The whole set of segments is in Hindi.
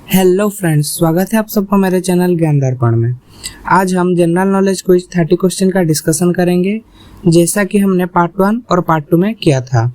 हेलो फ्रेंड्स, स्वागत है आप सबका मेरे चैनल ज्ञान दर्पण में। आज हम जनरल नॉलेज क्विज 30 क्वेश्चन का डिस्कशन करेंगे, जैसा कि हमने पार्ट 1 और पार्ट 2 में किया था।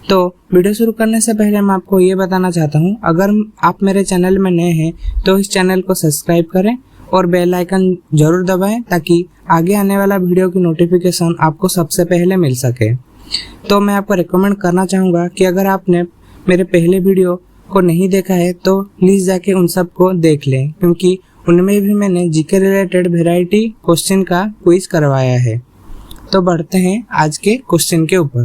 तो वीडियो शुरू करने से पहले मैं आपको ये बताना चाहता हूँ, अगर आप मेरे चैनल में नए हैं तो इस चैनल को सब्सक्राइब करें और बेल आइकन जरूर दबाएं ताकि आगे आने वाला वीडियो की नोटिफिकेशन आपको सबसे पहले मिल सके। तो मैं आपको रिकमेंड करना चाहूँगा कि अगर आपने मेरे पहले वीडियो को नहीं देखा है तो प्लीज जाके उन सब को देख लें, क्योंकि उनमें भी मैंने जीके रिलेटेड वैरायटी क्वेश्चन का क्विज करवाया है। तो बढ़ते हैं आज के क्वेश्चन के ऊपर।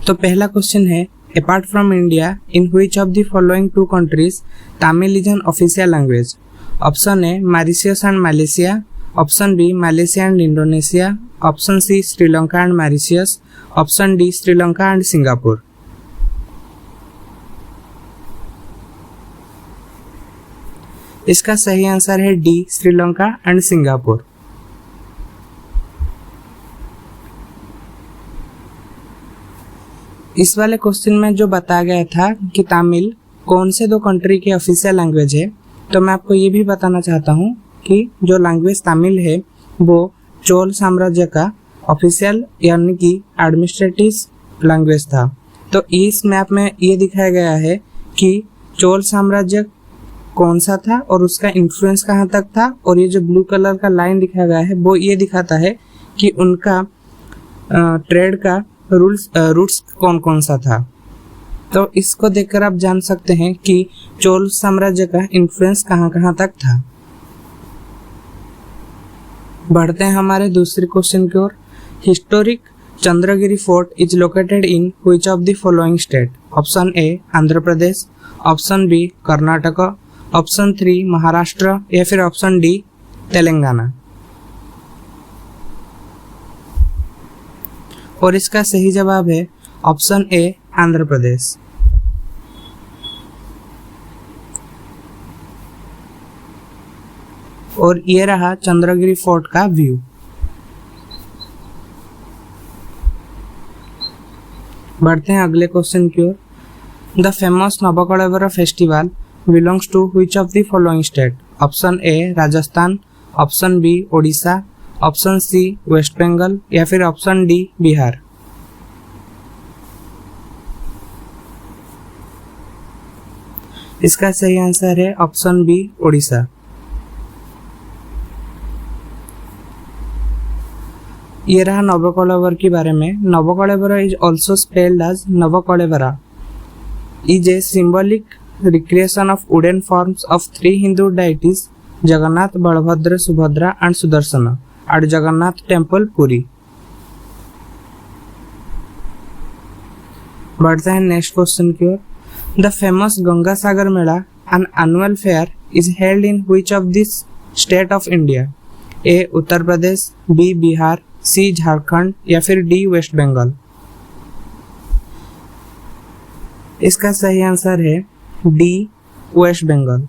तो पहला क्वेश्चन है, apart from India in which of the following two countries Tamil is an official language. Option A Mauritius and Malaysia, option B Malaysia and Indonesia, option C Sri Lanka and Mauritius, option D Sri Lanka and Singapore. इसका सही आंसर है डी, श्रीलंका एंड सिंगापुर। इस वाले क्वेश्चन में जो बताया गया था कि तमिल कौन से दो कंट्री की ऑफिशियल लैंग्वेज है, तो मैं आपको ये भी बताना चाहता हूँ कि जो लैंग्वेज तमिल है वो चोल साम्राज्य का ऑफिशियल यानी कि एडमिनिस्ट्रेटिव लैंग्वेज था। तो इस मैप में ये दिखाया गया है कि चोल साम्राज्य कौन सा था और उसका इन्फ्लुएंस कहाँ तक था, और ये जो ब्लू कलर का लाइन दिखाया गया है वो ये दिखाता है कि उनका ट्रेड का रूट्स कौन कौन सा था। तो इसको देखकर आप जान सकते हैं कि चोल साम्राज्य का इन्फ्लुएंस कहाँ कहाँ तक था। बढ़ते हैं हमारे दूसरे क्वेश्चन की ओर। Historic Chandragiri fort is located in which of the following state. Option a Andhra Pradesh, option b Karnataka, option 3 Maharashtra या फिर ऑप्शन डी तेलंगाना। और इसका सही जवाब है ऑप्शन ए आंध्र प्रदेश। और ये रहा चंद्रगिरी फोर्ट का व्यू। बढ़ते हैं अगले क्वेश्चन की ओर। The famous Nabakalebara festival belongs to which of the following state. Option a Rajasthan, option b Odisha, option c West Bengal या फिर ऑप्शन डी बिहार। इसका सही आंसर है ऑप्शन बी ओडिशा। ये रहा नवकलेवर के बारे में। Nabakalebara is also spelled as Navakalevara, is a symbolic recreation of wooden forms of 3 Hindu deities Jagannath, Balabhadra, Subhadra and Sudarshan at Jagannath temple Puri. बढ़ते हैं नेक्स्ट क्वेश्चन की ओर। The famous Ganga Sagar mela an annual fair is held in which of this state of India. A Uttar Pradesh, b Bihar, c Jharkhand या फिर डी वेस्ट बंगाल। इसका सही आंसर है डी वेस्ट बंगाल।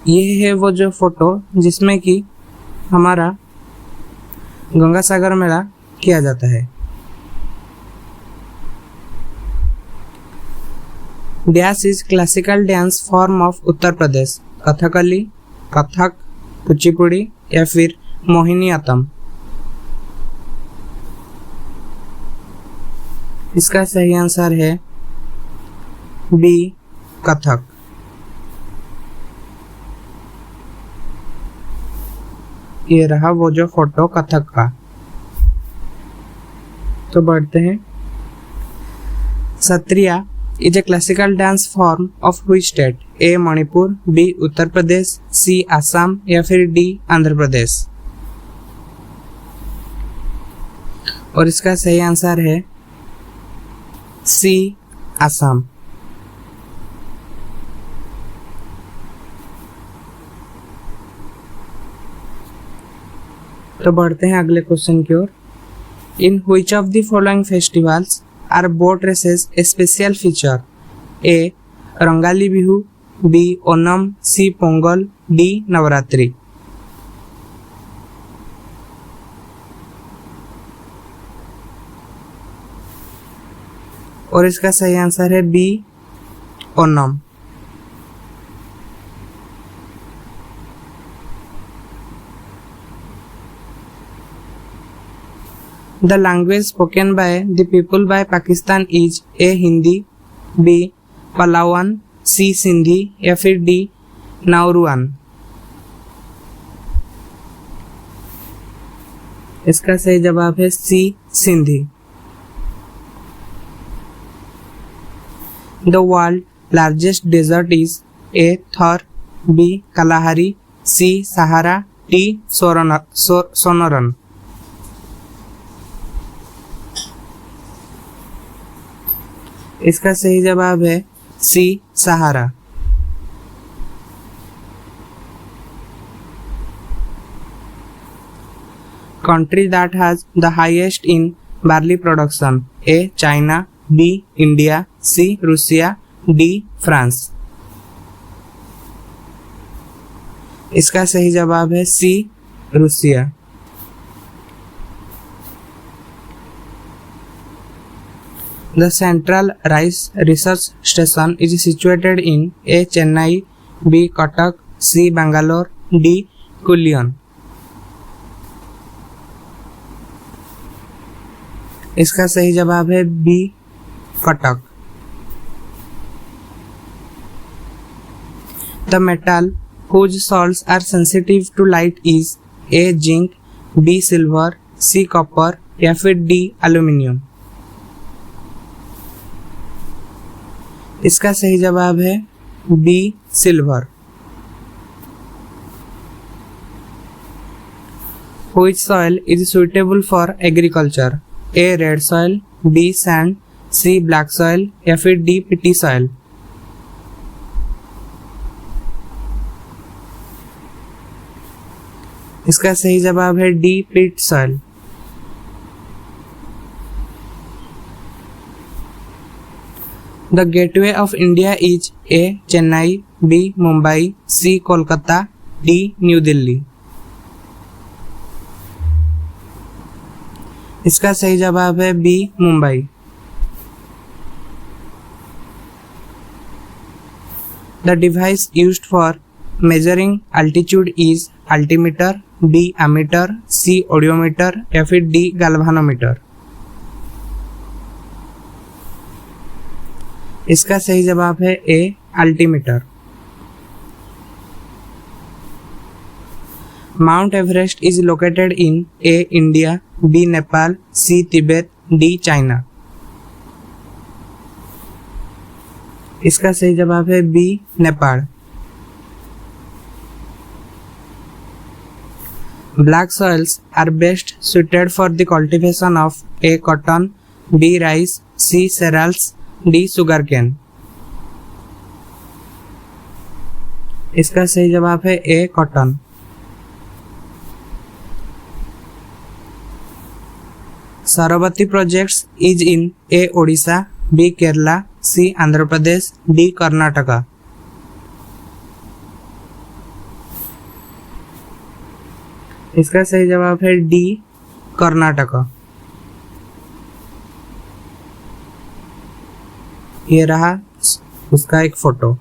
ये है वो जो फोटो जिसमें कि हमारा गंगा सागर मेला किया जाता है। Dash is classical dance form of Uttar Pradesh. Kathakali, Kathak, Kuchipudi या फिर मोहिनीअट्टम। इसका सही आंसर है बी कथक। ये रहा वो जो फोटो कथक का। तो बढ़ते हैं। Sattriya is a classical dance form of which state? A Manipur, B Uttar Pradesh, C Assam या फिर D आंध्र प्रदेश। और इसका सही आंसर है C असम। तो बढ़ते हैं अगले क्वेश्चन की ओर। In which of the following festivals are boat races a special feature. A Rongali Bihu, b Onam, c Pongal, d Navratri. और इसका सही आंसर है b Onam. The language spoken by the people by Pakistan is A. Hindi, B. Palawan, C. Sindhi या फिर D. Nauruan। इसका सही जवाब है C. Sindhi. The world largest desert is A. Thar, B. Kalahari, C. Sahara, D. Sonoran। इसका सही जवाब है c Sahara. Country that has the highest in barley production a China, b India, c Russia, d France. इसका सही जवाब है c Russia. The Central Rice Research Station is situated in A. Chennai, B. Cuttack, C. Bangalore, D. Kullion। इसका सही जवाब है B. Cuttack. The metal whose salts are sensitive to light is A. Zinc, B. Silver, C. Copper या फिर D. Aluminium। इसका सही जवाब है B silver. Which soil is suitable for agriculture? A. Red soil, B. Sand, C. Black soil या फिर D. Peaty soil। इसका सही जवाब है D. Peat soil। The gateway of India is A. Chennai, B. Mumbai, C. Kolkata, D. New Delhi। इसका सही जवाब है B. Mumbai. The device used for measuring altitude is altimeter, B. ammeter, C. odometer या फिर D. galvanometer। इसका सही जवाब है a altimeter. Mount Everest is located in a India, b Nepal, c Tibet, d China. इसका सही जवाब है b Nepal. Black soils are best suited for the cultivation of A. cotton, B. rice, C. cereals, d sugar cane. इसका सही जवाब है a cotton. Sharavathi projects is in a Odisha, b Kerala, c Andhra Pradesh, d Karnataka. इसका सही जवाब है डी कर्नाटका। ये रहा उसका एक फोटो।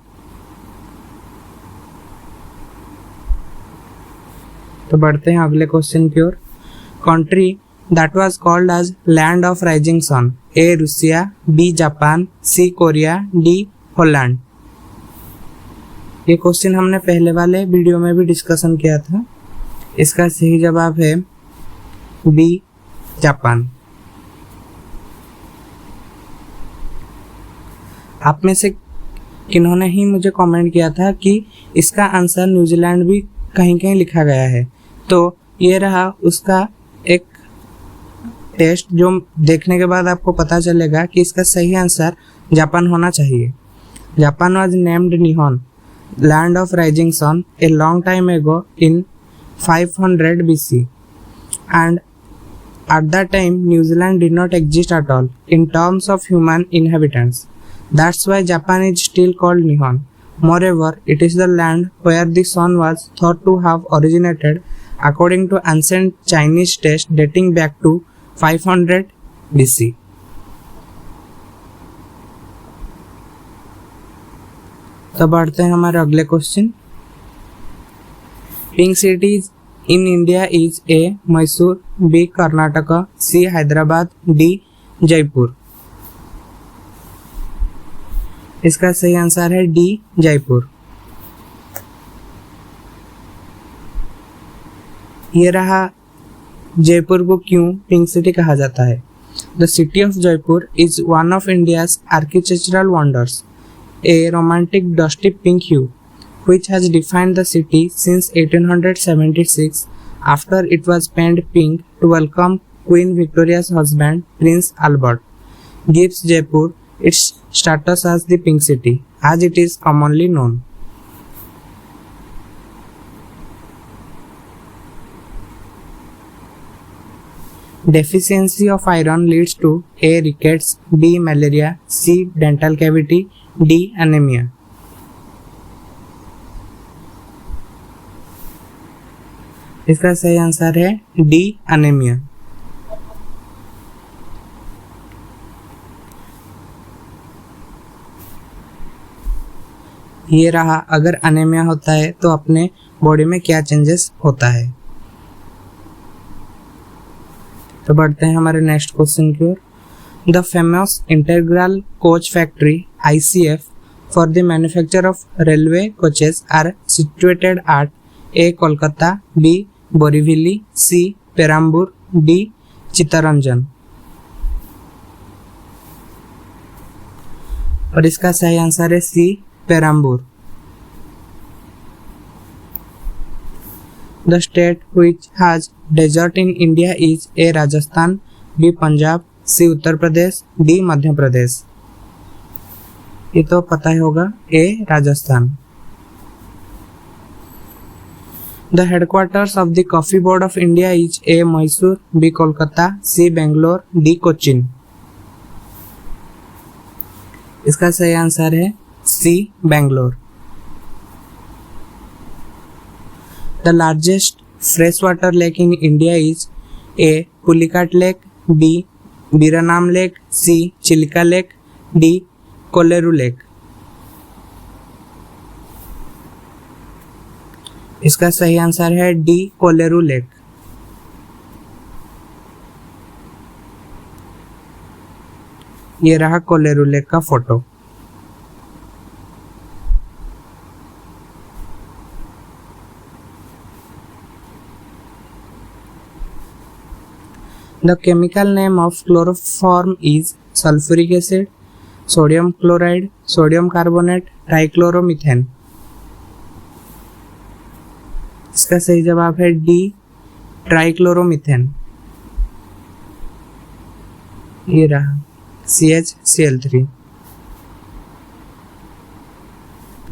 तो बढ़ते हैं अगले क्वेश्चन की ओर। Country that was called as land of rising sun, a Russia, b Japan, c Korea, d Holland. ये क्वेश्चन हमने पहले वाले वीडियो में भी डिस्कशन किया था। इसका सही जवाब है बी जापान। आप में से किन्होंने ही मुझे कमेंट किया था कि इसका आंसर न्यूजीलैंड भी कहीं कहीं लिखा गया है। तो ये रहा उसका एक टेस्ट जो देखने के बाद आपको पता चलेगा कि इसका सही आंसर जापान होना चाहिए। Japan was named Nihon land of rising sun a long time ago in 500 BC and at that time New Zealand did not exist at all in terms of human inhabitants. That's why Japan is still called Nihon. Moreover, it is the land where the sun was thought to have originated according to ancient Chinese texts dating back to 500 BC. तो बढ़ते हैं हमारे अगले question. Pink city in India is A Mysore, B Karnataka, C Hyderabad, D Jaipur. इसका सही आंसर है डी जयपुर। ये रहा जयपुर को क्यों पिंक सिटी कहा जाता है। The city of Jaipur is one of India's architectural wonders, a romantic dusty pink hue which has defined the city since 1876 after it was painted pink to welcome Queen Victoria's husband Prince Albert, gives Jaipur its status as the Pink City as it is commonly known. Deficiency of iron leads to A. rickets, B. malaria, C. dental cavity, D. anemia. इसका सही आंसर है डी अनेमिया। ये रहा, अगर अनेमिया होता है तो अपने बॉडी में क्या चेंजेस होता है। तो बढ़ते हैं हमारे नेक्स्ट क्वेश्चन की ओर। The famous integral coach factory ICF for the manufacture of railway coaches are situated at a Kolkata, b Borivali, c Perambur, d Chittaranjan. और इसका सही आंसर है c Perambur. The state which has desert in India is a Rajasthan, b Punjab, c Uttar Pradesh, d Madhya Pradesh. ये तो पता ही होगा, ए Rajasthan. The headquarters of the Coffee Board of India is A. Mysore, B. Kolkata, C. Bangalore, D. Cochin. इसका सही आंसर है C. Bangalore. The largest freshwater lake in India is A. Pulicat Lake, B. Biranam Lake, C. Chilka Lake, D. Koleru Lake. इसका सही आंसर है डी कोलेरू लेक। ये रहा कोलेरू लेक का photo. The chemical name of chloroform is sulphuric acid, sodium chloride, sodium carbonate, trichloromethane. इसका सही जवाब है डी ट्राइक्लोरोमीथेन। ये रहा CHCl3।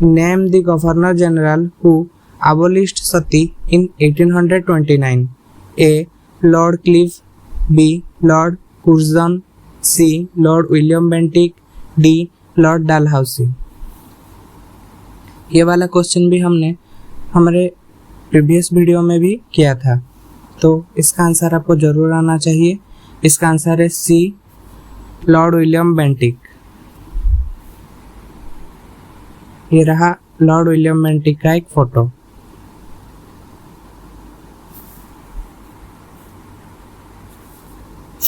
Name the governor general who abolished sati in 1829, a Lord Clive, b Lord Curzon, c Lord William Bentinck, d Lord Dalhousie. ये वाला क्वेश्चन भी हमने हमारे प्रीवियस वीडियो में भी किया था, तो इसका आंसर आपको जरूर आना चाहिए। इसका आंसर है सी लॉर्ड विलियम बेंटिक। ये रहा लॉर्ड विलियम बेंटिक का एक photo.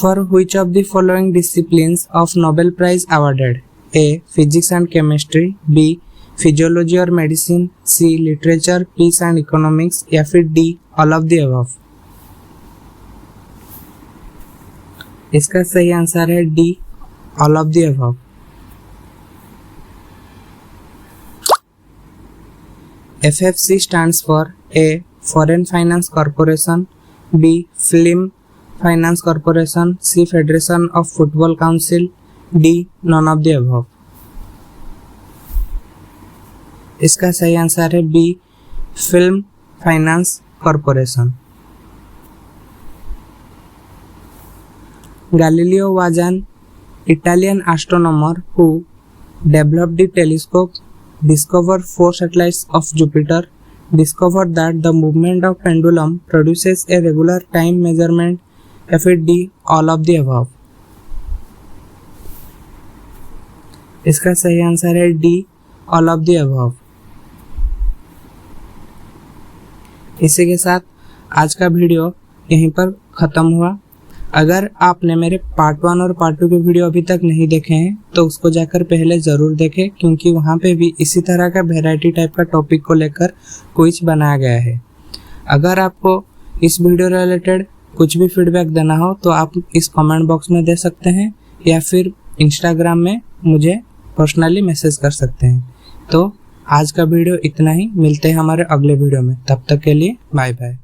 For which of the following disciplines of Nobel prize awarded, a physics and chemistry, b physiology और medicine, c literature, peace and economics, या फिर d all of the above. इसका सही आंसर है d all of the above. FFC stands for A. Foreign Finance Corporation, B. Film Finance Corporation, C. Federation of Football Council, D. None of the above. इसका सही आंसर है B film finance corporation. Galileo was an Italian astronomer who developed the telescope, discovered 4 satellites of Jupiter, discovered that the movement of pendulum produces a regular time measurement, F D all of the above. इसका सही आंसर है d all of the above. इसी के साथ आज का वीडियो यहीं पर ख़त्म हुआ। अगर आपने मेरे पार्ट 1 और पार्ट 2 के वीडियो अभी तक नहीं देखे हैं तो उसको जाकर पहले ज़रूर देखें, क्योंकि वहाँ पे भी इसी तरह का वैरायटी टाइप का टॉपिक को लेकर क्विज बनाया गया है। अगर आपको इस वीडियो रिलेटेड कुछ भी फीडबैक देना हो तो आप इस कमेंट बॉक्स में दे सकते हैं या फिर इंस्टाग्राम में मुझे पर्सनली मैसेज कर सकते हैं। तो आज का वीडियो इतना ही, मिलते हैं हमारे अगले वीडियो में। तब तक के लिए बाय बाय।